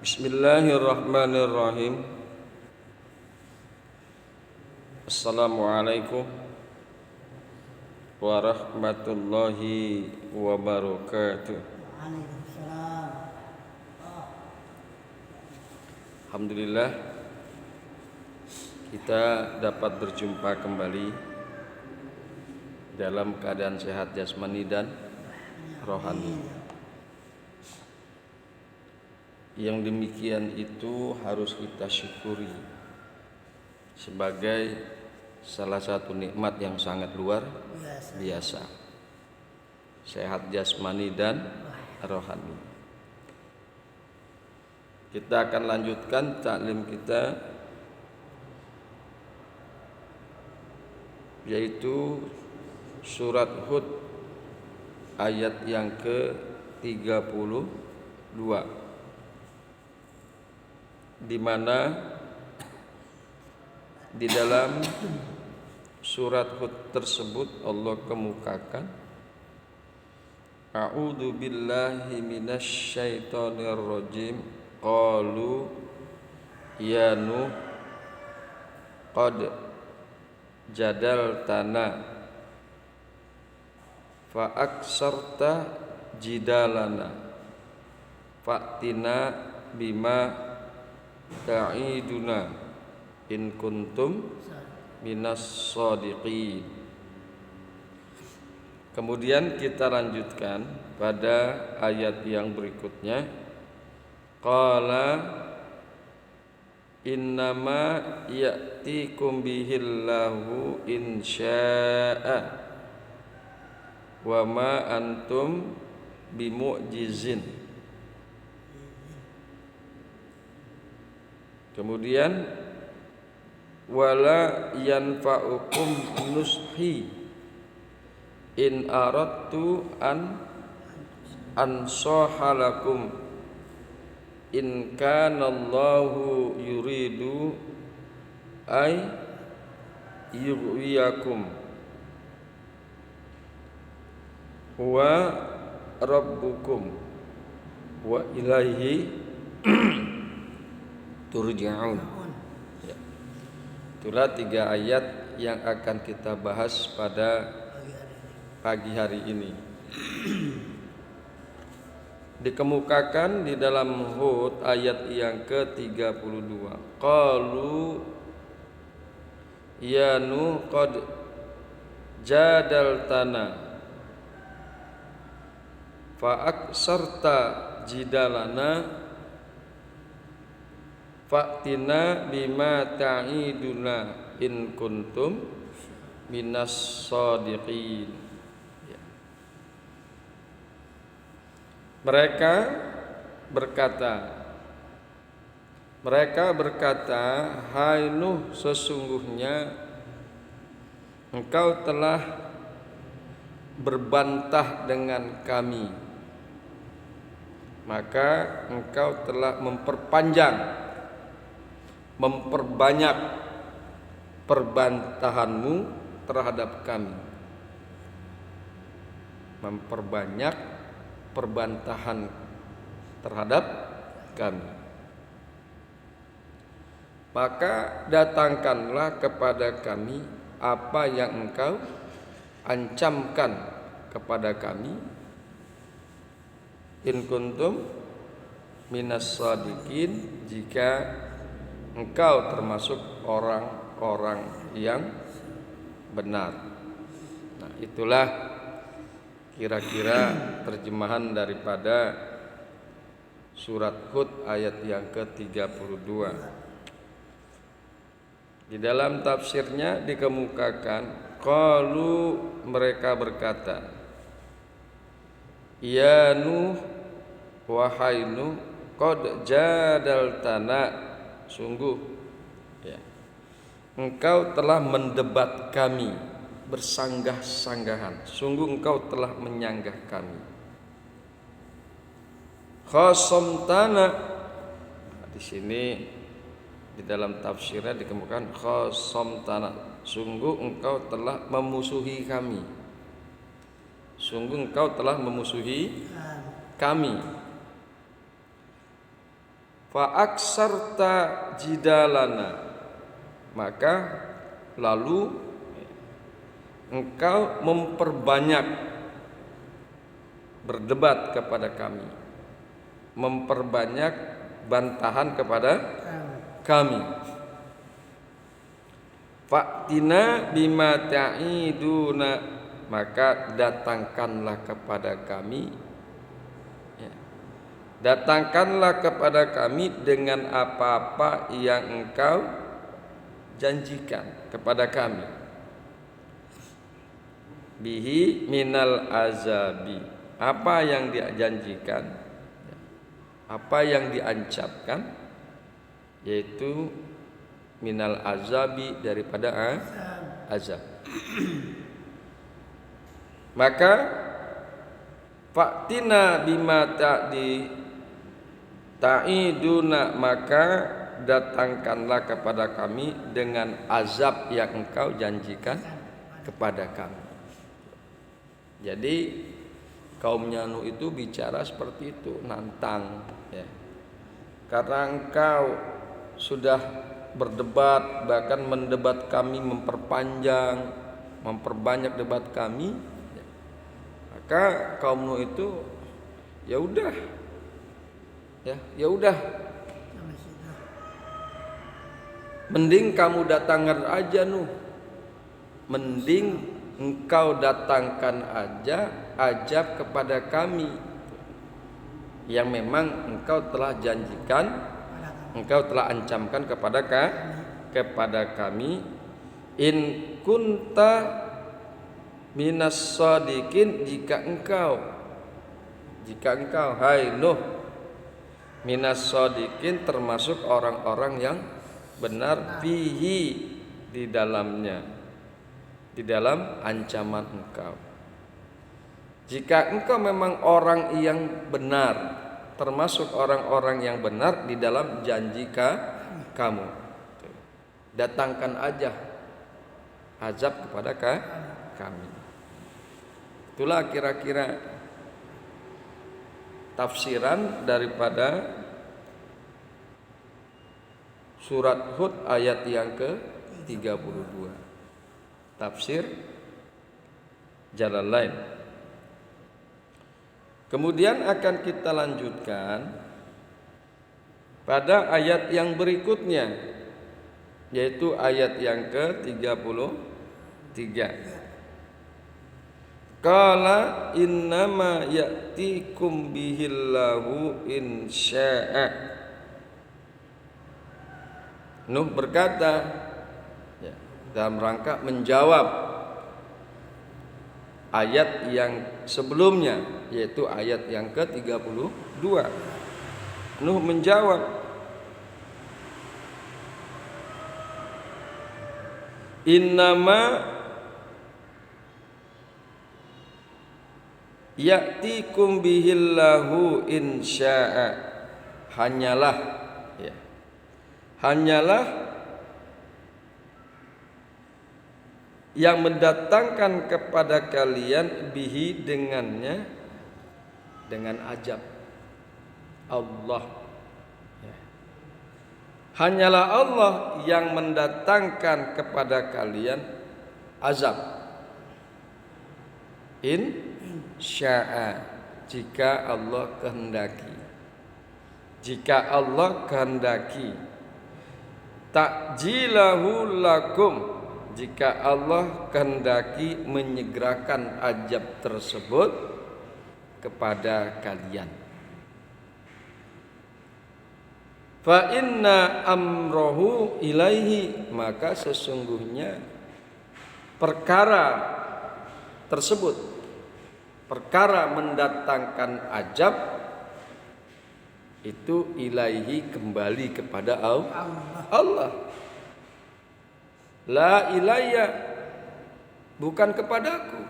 Bismillahirrahmanirrahim. Assalamualaikum warahmatullahi wabarakatuh. Alhamdulillah kita dapat berjumpa kembali dalam keadaan sehat jasmani dan rohani. Yang demikian itu harus kita syukuri sebagai salah satu nikmat yang sangat luar biasa. Sehat jasmani dan rohani. Kita akan lanjutkan taklim kita, yaitu surat Hud ayat yang ke-32, di mana di dalam surat Hud tersebut Allah kemukakan, A'udzu billahi minasy syaithanir rajim. Qalu ya Nuh qad jadaltana fa aksarta jidalana fa'tina bima ta'iduna in kuntum minas shadiqin. Kemudian kita lanjutkan pada ayat yang berikutnya. Qala innama ya'tikum bihillahu insya'a wa ma antum bimu'jizin. Kemudian wala yanfa'ukum nushi in aradtu an ansahalakum in kanallahu yuridu ay yughwiyakum wa rabbukum wa ilaihi turja'un. Ya. Itulah 3 ayat yang akan kita bahas pada pagi hari ini. Dikemukakan di dalam Hud ayat yang ke-32. Qalu ya Nuh qad jadaltana fa aksarta jidalana fa'tina bima ta'iduna in kuntum minas shadiqin. Mereka berkata, hai Nuh, sesungguhnya engkau telah berbantah dengan kami, maka engkau telah memperbanyak perbantahanmu terhadap kami. Memperbanyak perbantahan terhadap kami. Maka datangkanlah kepada kami apa yang engkau ancamkan kepada kami, in kuntum minas shadiqin, jika engkau termasuk orang-orang yang benar. Nah, itulah kira-kira terjemahan daripada surat Hud ayat yang ke-32. Di dalam tafsirnya dikemukakan, qalu, mereka berkata, ya Nuh, wahai Nuh, qad jadaltana, sungguh ya, engkau telah mendebat kami, bersanggah-sanggahan, sungguh engkau telah menyanggah kami. Khasamtana, di sini di dalam tafsirnya dikemukakan khasamtana, sungguh engkau telah memusuhi kami. Sungguh engkau telah memusuhi kami. fa aksarta jidalana, maka lalu engkau memperbanyak berdebat kepada kami, memperbanyak bantahan kepada kami. Fa'tina bima ta'iduna, maka datangkanlah kepada kami, datangkanlah kepada kami dengan apa-apa yang engkau janjikan kepada kami, bihi minal azabi, apa yang dijanjikan, apa yang diancamkan, yaitu minal azabi, daripada azab. Maka fa'tina bima ta'iduna, maka datangkanlah kepada kami dengan azab yang engkau janjikan kepada kami. Jadi kaumnya Nuh itu bicara seperti itu, nantang, ya. Karena engkau sudah berdebat, bahkan mendebat kami, memperbanyak debat kami, ya. Maka kaum Nuh itu ya udah, mending kamu datangkan aja Nuh, mending engkau datangkan aja azab kepada kami yang memang engkau telah janjikan, engkau telah ancamkan kepada kami. In kunta minas shadiqin, jika engkau hai Nuh, minas shadiqin, termasuk orang-orang yang benar, fihi, di dalamnya, di dalam ancaman engkau. Jika engkau memang orang yang benar, termasuk orang-orang yang benar di dalam janji kamu, datangkan aja azab kepada kami. Itulah kira-kira tafsiran daripada surat Hud ayat yang ke-32. Tafsir Jalalain. Kemudian akan kita lanjutkan pada ayat yang berikutnya, yaitu ayat yang ke-33. Qala innama ya'tikum bihillahu in syaa. Nuh berkata, ya, dalam rangka menjawab ayat yang sebelumnya, yaitu ayat yang ke-32. Nuh menjawab, innama ya'tikum bihillahu in syaa, hanyalah yang mendatangkan kepada kalian bihi, dengannya, dengan azab Allah. Hanyalah Allah yang mendatangkan kepada kalian azab, in syaa, jika Allah kehendaki. Jika Allah kehendaki. Ta'jilahu lakum, jika Allah kehendaki menyegerakan azab tersebut kepada kalian. Fa inna amrohu ilaihi, maka sesungguhnya perkara tersebut, perkara mendatangkan azab itu ilaihi, kembali kepada Allah. La ilayya, bukan kepadaku.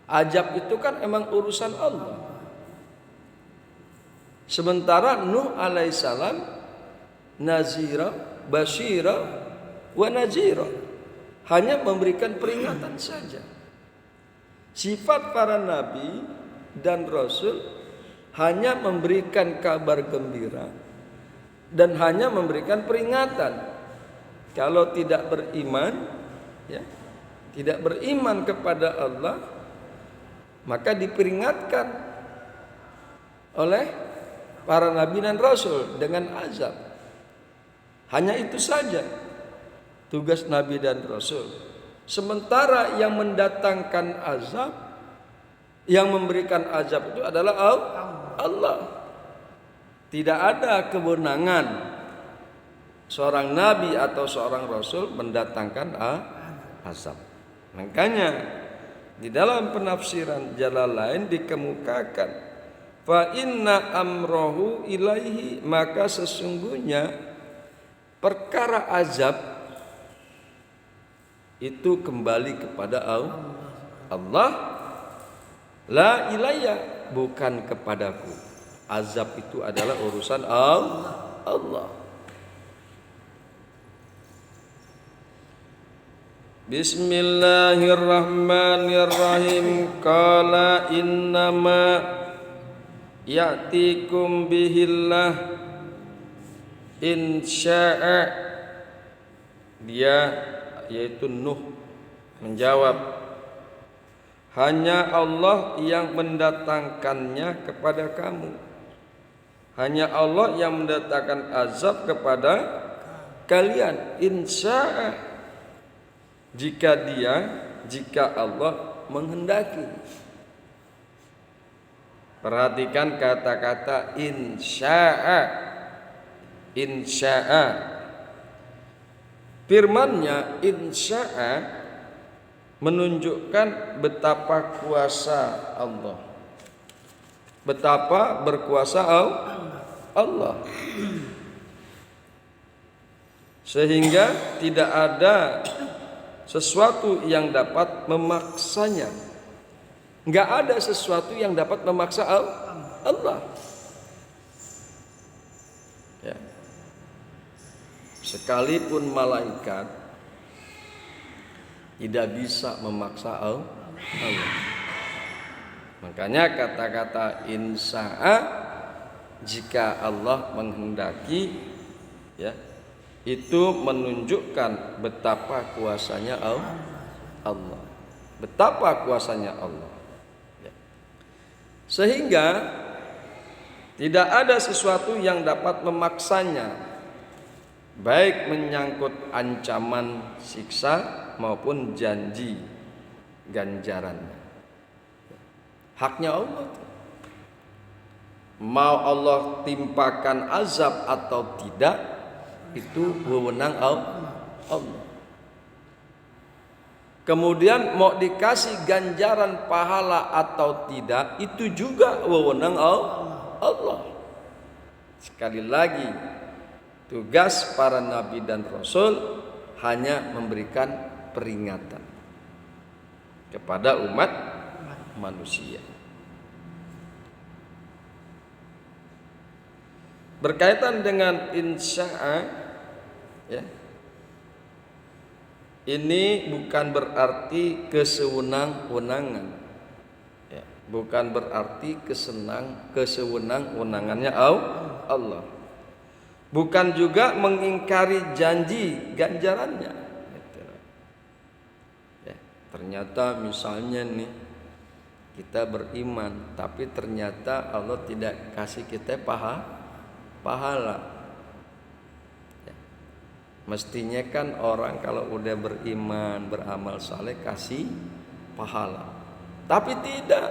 Azab itu kan emang urusan Allah. Sementara Nuh alaihissalam nazira, basyira, wa nazira, hanya memberikan peringatan saja. Sifat para nabi dan rasul hanya memberikan kabar gembira, dan hanya memberikan peringatan. Kalau tidak beriman, ya, tidak beriman kepada Allah, maka diperingatkan oleh para nabi dan rasul dengan azab. Hanya itu saja tugas nabi dan rasul. Sementara yang mendatangkan azab, yang memberikan azab itu adalah Allah. Tidak ada kewenangan seorang nabi atau seorang rasul mendatangkan azab. Makanya di dalam penafsiran Jalalain dikemukakan, fa inna amrohu ilaihi, maka sesungguhnya perkara azab itu kembali kepada Allah, la ilayya, bukan kepadaku. Azab itu adalah urusan Allah. Bismillahirrahmanirrahim. Qala innama ya'tikum bihillah insya'a. Dia yaitu Nuh menjawab, hanya Allah yang mendatangkannya kepada kamu. Hanya Allah yang mendatangkan azab kepada kalian. Insya'a, jika Allah menghendaki. Perhatikan kata-kata insya'a. Insya'a. Firman-Nya insya'a menunjukkan betapa kuasa Allah. Betapa berkuasa Allah. Sehingga tidak ada sesuatu yang dapat memaksanya. Enggak ada sesuatu yang dapat memaksa Allah. Ya. Sekalipun malaikat tidak bisa memaksa Allah. Makanya kata-kata insya'a, jika Allah menghendaki, ya, itu menunjukkan betapa kuasanya Allah. Betapa kuasanya Allah. Ya. Sehingga tidak ada sesuatu yang dapat memaksanya, baik menyangkut ancaman siksa maupun janji ganjarannya. Haknya Allah. Mau Allah timpakan azab atau tidak, itu wewenang Allah. Kemudian mau dikasih ganjaran pahala atau tidak, itu juga wewenang Allah. Sekali lagi, tugas para nabi dan rasul hanya memberikan peringatan kepada umat manusia. Berkaitan dengan insya'a, ya, ini bukan berarti kesewenang-wenangan, ya, bukan berarti kesewenang-wenangannya Allah, bukan juga mengingkari janji ganjarannya. Ya, ternyata misalnya nih kita beriman, tapi ternyata Allah tidak kasih kita pahala. Ya. Mestinya kan orang kalau udah beriman, beramal saleh kasih pahala, tapi tidak.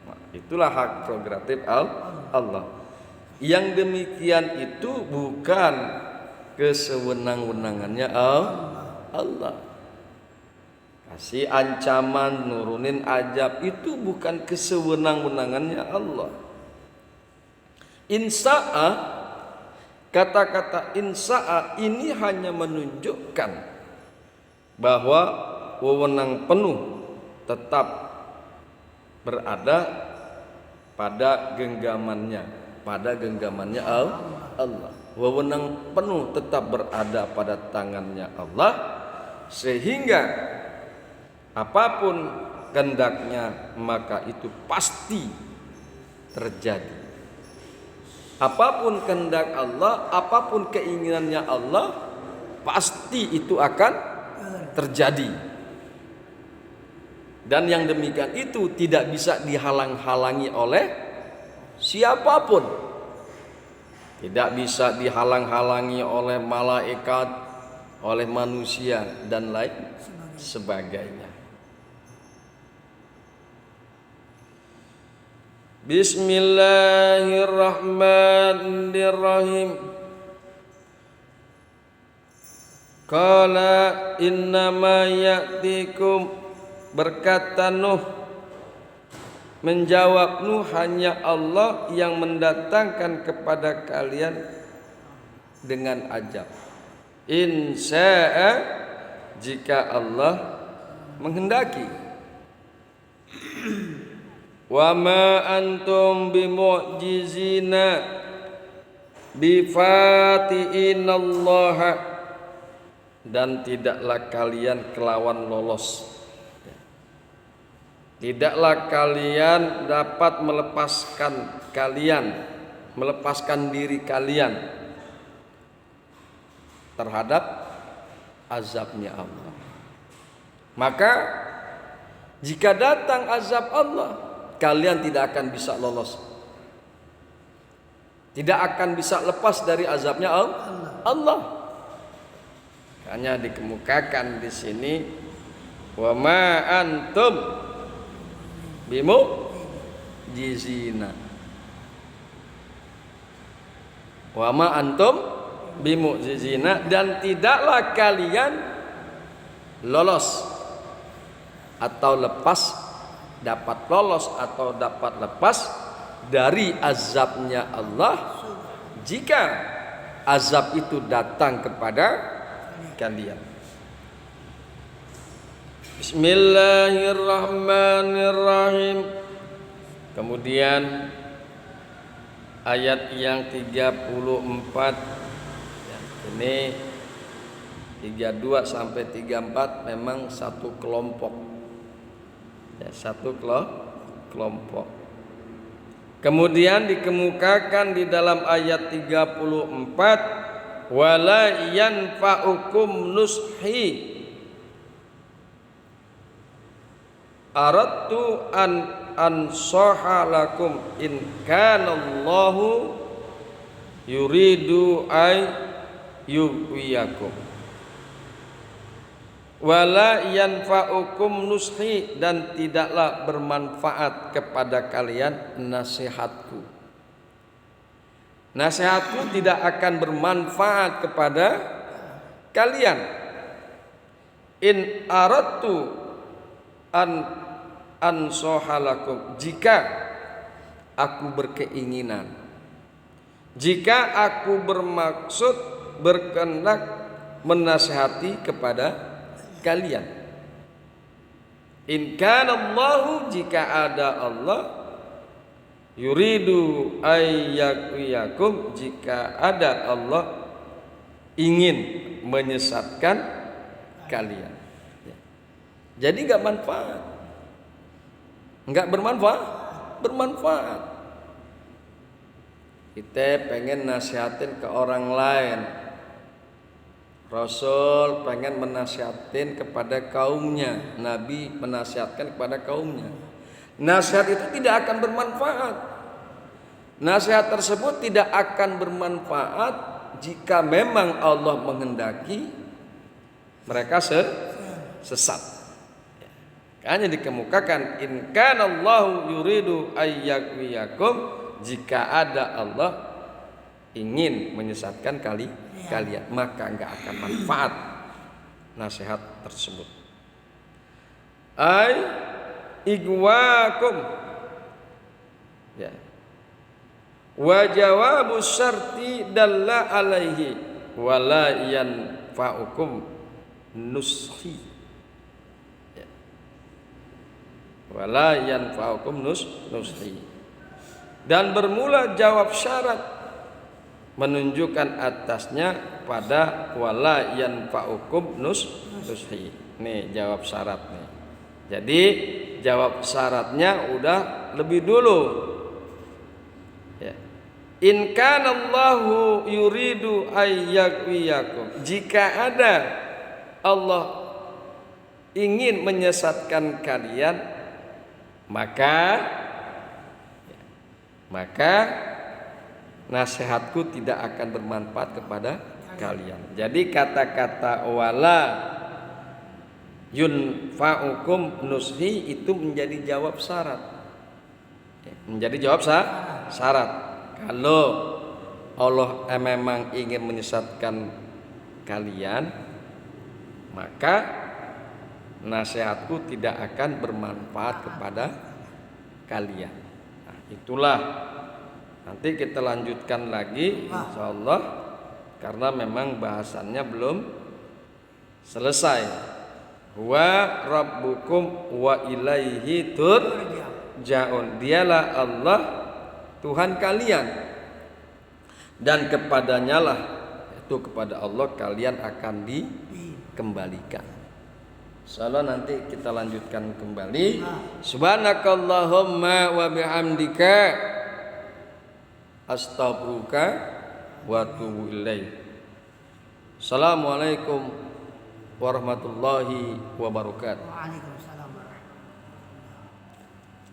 Nah, itulah hak prerogatif Allah. Yang demikian itu bukan kesewenang-wenangannya Allah. Kasih ancaman, nurunin azab, itu bukan kesewenang-wenangannya Allah. Insya'a, kata-kata insya'a ini hanya menunjukkan bahwa wewenang penuh tetap berada pada genggamannya Allah. Wewenang penuh tetap berada pada tangannya Allah, sehingga apapun kehendaknya maka itu pasti terjadi. Apapun kehendak Allah, apapun keinginannya Allah, pasti itu akan terjadi. Dan yang demikian itu tidak bisa dihalang-halangi oleh siapapun. Tidak bisa dihalang-halangi oleh malaikat, oleh manusia dan lain sebagainya. Bismillahirrahmanirrahim. Qala innama ya'tikum, berkata Nuh, menjawab Nuh, hanya Allah yang mendatangkan kepada kalian dengan azab. In sya'a, jika Allah menghendaki. Wa ma antum bimu'jizina bifatiinallaha, dan tidaklah kalian kelawan lolos. Tidaklah kalian dapat melepaskan diri kalian terhadap azabnya Allah. Maka jika datang azab Allah, kalian tidak akan bisa lolos, tidak akan bisa lepas dari azabnya Allah. Hanya dikemukakan di sini, wa ma antum bimu'jizina, wa ma antum bimu'jizina, dan tidaklah kalian lolos atau dapat lolos atau dapat lepas dari azabnya Allah jika azab itu datang kepada kalian. Bismillahirrahmanirrahim. Kemudian ayat yang 34, ini 32 sampai 34 memang satu kelompok. Satu kelompok. Kemudian dikemukakan di dalam ayat 34, wala yanfa'ukum nushi aradtu an ansaha lakum in kana Allahu yuridu ay yughwiyakum. Wala yanfa'ukum nushi, dan tidaklah bermanfaat kepada kalian nasihatku. Nasihatku tidak akan bermanfaat kepada kalian. In aradtu an ansahalakum, jika aku berkeinginan, jika aku bermaksud berkehendak menasihati kepada kalian. In kana Allahu, jika ada Allah, yuridu ayyakum, jika ada Allah ingin menyesatkan kalian. Jadi enggak manfaat, enggak bermanfaat. Kita pengen nasihatin ke orang lain, Rasul pengen menasihatin kepada kaumnya, Nabi menasihatkan kepada kaumnya. Nasihat itu tidak akan bermanfaat. Nasihat tersebut tidak akan bermanfaat jika memang Allah menghendaki mereka sesat. Hanya dikemukakan, in kana Allahu yuridu ayyakum, jika ada Allah ingin menyesatkan kalian, maka enggak akan manfaat nasihat tersebut. Ay igwakum, ya, wa jawabu syarti dalla alaihi wala yanfa'ukum nushi, ya, wala yanfa'ukum nushi, dan bermula jawab syarat menunjukkan atasnya pada wala yanfa'ukum nushi. Nih jawab syarat nih. Jadi jawab syaratnya udah lebih dulu, ya. In kana Allahu yuridu ayyaqwiyakum, jika ada Allah ingin menyesatkan kalian, maka nasihatku tidak akan bermanfaat kepada kalian. Jadi kata-kata wala yunfa'ukum nushi itu menjadi jawab syarat. Menjadi jawab syarat. Kalau Allah memang ingin menyesatkan kalian, maka nasihatku tidak akan bermanfaat kepada kalian. Nah, itulah. Nanti kita lanjutkan lagi insyaallah, karena memang bahasannya belum selesai. Wa rabbukum wa ilaihi turja'un. Dialah Allah Tuhan kalian, dan kepadanya lah, itu kepada Allah kalian akan dikembalikan. Insyaallah nanti kita lanjutkan kembali. Subhanakallahumma wa bihamdika astaghfiruka wa atubu ilaik. Assalamualaikum warahmatullahi wabarakatuh.